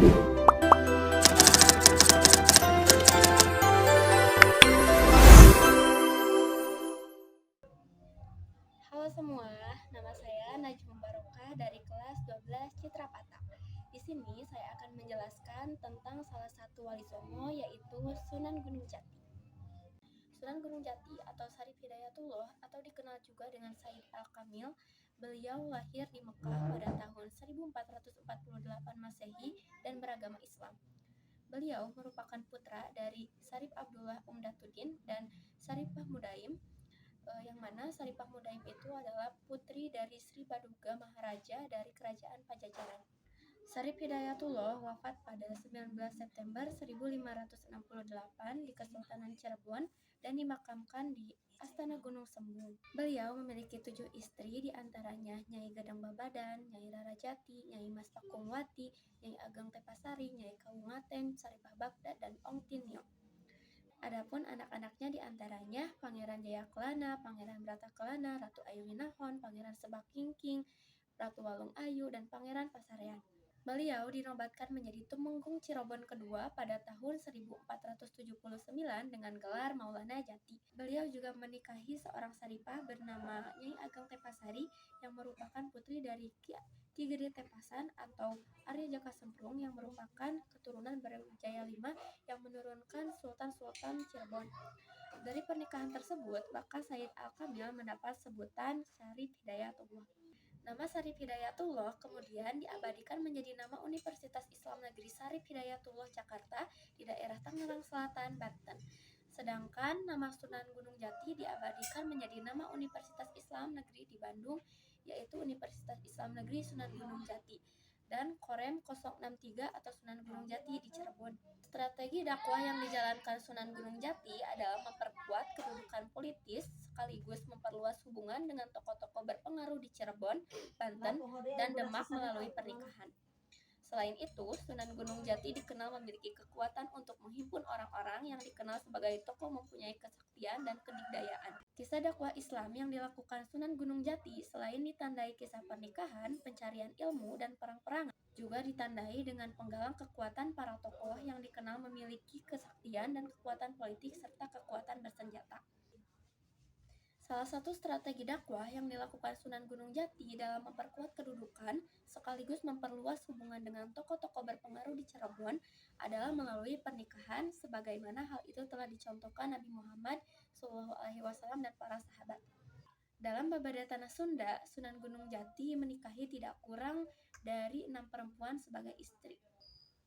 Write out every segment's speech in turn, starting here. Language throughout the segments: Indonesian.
Halo semua, nama saya Najma Barokah dari kelas 12 Citra Pata. Di sini saya akan menjelaskan tentang salah satu wali songo yaitu Sunan Gunung Jati. Sunan Gunung Jati atau Syarif Hidayatullah atau dikenal juga dengan Said Al-Kamil, beliau lahir di Mekah pada tahun 1448 Masehi dan beragama Islam. Beliau merupakan putra dari Syarif Abdullah Umdatuddin dan Syarifah Mudaim, yang mana Syarifah Mudaim itu adalah putri dari Sri Baduga Maharaja dari Kerajaan Pajajaran. Syarif Hidayatullah wafat pada 19 September 1568 di Kesultanan Cirebon dan dimakamkan di Astana Gunung Sembung. Beliau memiliki 7 istri, diantaranya Nyai Gedang Babadan, Nyai Rarajati, Nyai Mas Pakungwati, Nyai Ageng Tepasari, Nyai Kawungateng, Saripah Bagdad, dan Ong Tinio. Adapun anak-anaknya diantaranya Pangeran Jayakelana, Pangeran Bratakelana, Ratu Ayu Winahon, Pangeran Sebakingking, Ratu Walung Ayu, dan Pangeran Pasarean. Beliau dinobatkan menjadi Tumenggung Cirebon kedua pada tahun 1479 dengan gelar Maulana Jati. Beliau juga menikahi seorang saripah bernama Nyai Ageng Tepasari yang merupakan putri dari Ki Gede Tepasan atau Arya Jaka Semprung yang merupakan keturunan Brawijaya V yang menurunkan Sultan-Sultan Cirebon. Dari pernikahan tersebut, maka Said Al-Kamil mendapat sebutan Syarif Hidayatullah. Nama Syarif Hidayatullah kemudian diabadikan menjadi nama Universitas Islam Negeri Syarif Hidayatullah Jakarta di daerah Tangerang Selatan, Banten. Sedangkan nama Sunan Gunung Jati diabadikan menjadi nama Universitas Islam Negeri di Bandung, yaitu Universitas Islam Negeri Sunan Gunung Jati, dan Korem 063 atau Sunan Gunung Jati di Cirebon. Strategi dakwah yang dijalankan Sunan Gunung Jati adalah memperkuat kedudukan politis sekaligus memperluas hubungan dengan tokoh-tokoh berpengaruh di Cirebon, Banten, dan Demak melalui pernikahan. Selain itu, Sunan Gunung Jati dikenal memiliki kekuatan untuk menghimpun orang-orang yang dikenal sebagai tokoh mempunyai kesaktian dan kedikdayaan. Kisah dakwah Islam yang dilakukan Sunan Gunung Jati selain ditandai kisah pernikahan, pencarian ilmu, dan perang-perangan, juga ditandai dengan penggalang kekuatan para tokoh yang dikenal memiliki kesaktian dan kekuatan politik serta kekuatan bersenjata. Salah satu strategi dakwah yang dilakukan Sunan Gunung Jati dalam memperkuat kedudukan sekaligus memperluas hubungan dengan tokoh-tokoh berpengaruh di Cirebon adalah melalui pernikahan, sebagaimana hal itu telah dicontohkan Nabi Muhammad SAW dan para sahabat. Dalam Babada Tanah Sunda, Sunan Gunung Jati menikahi tidak kurang dari 6 perempuan sebagai istri.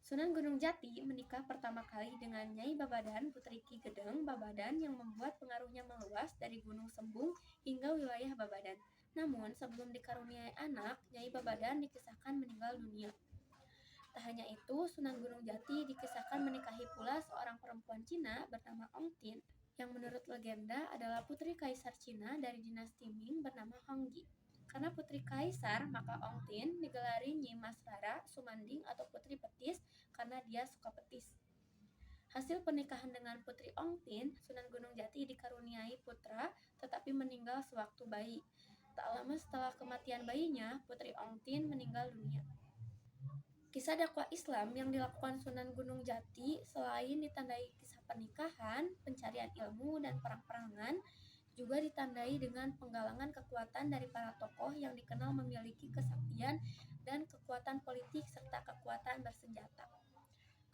Sunan Gunung Jati menikah pertama kali dengan Nyai Babadan, putri Ki Gedeng Babadan yang membuat pengaruhnya meluas dari Gunung Sembung hingga wilayah Babadan. Namun, sebelum dikaruniai anak, Nyai Babadan dikisahkan meninggal dunia. Tak hanya itu, Sunan Gunung Jati dikisahkan menikahi pula seorang perempuan Cina bernama Ong Tin, yang menurut legenda adalah putri kaisar Cina dari dinasti Ming bernama Hongji. Karena putri kaisar, maka Ong Tin digelari Nyi Mas Rara Sumanding atau putri petis karena dia suka petis. Hasil pernikahan dengan putri Ong Tin, Sunan Gunung Jati dikaruniai putra tetapi meninggal sewaktu bayi. Tak lama setelah kematian bayinya, putri Ong Tin meninggal dunia. Kisah dakwah Islam yang dilakukan Sunan Gunung Jati selain ditandai kisah pernikahan, pencarian ilmu, dan perang-perangan, juga ditandai dengan penggalangan kekuatan dari para tokoh yang dikenal memiliki kesaktian dan kekuatan politik serta kekuatan bersenjata.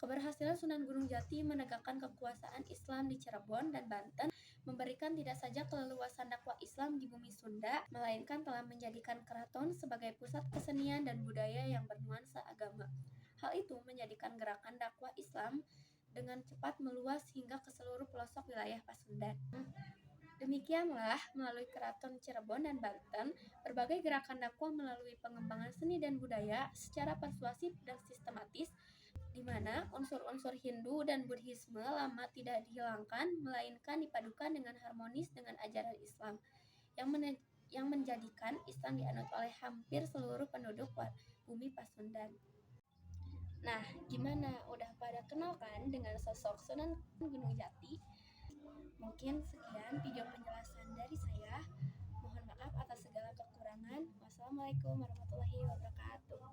Keberhasilan Sunan Gunung Jati menegakkan kekuasaan Islam di Cirebon dan Banten memberikan tidak saja keleluasan dakwah Islam di bumi Sunda, melainkan telah menjadikan keraton sebagai pusat kesenian dan budaya yang bernuansa agama. Hal itu menjadikan gerakan dakwah Islam dengan cepat meluas hingga ke seluruh pelosok wilayah Pasundan. Demikianlah, melalui Keraton Cirebon dan Banten, berbagai gerakan dakwah melalui pengembangan seni dan budaya secara persuasif dan sistematis, di mana unsur-unsur Hindu dan Buddhisme lama tidak dihilangkan, melainkan dipadukan dengan harmonis dengan ajaran Islam, yang menjadikan Islam dianut oleh hampir seluruh penduduk bumi Pasundan. Nah, gimana? Udah pada kenal kan dengan sosok Sunan Gunung Jati? Mungkin sekian video penjelasan dari saya. Mohon maaf atas segala kekurangan. Wassalamualaikum warahmatullahi wabarakatuh.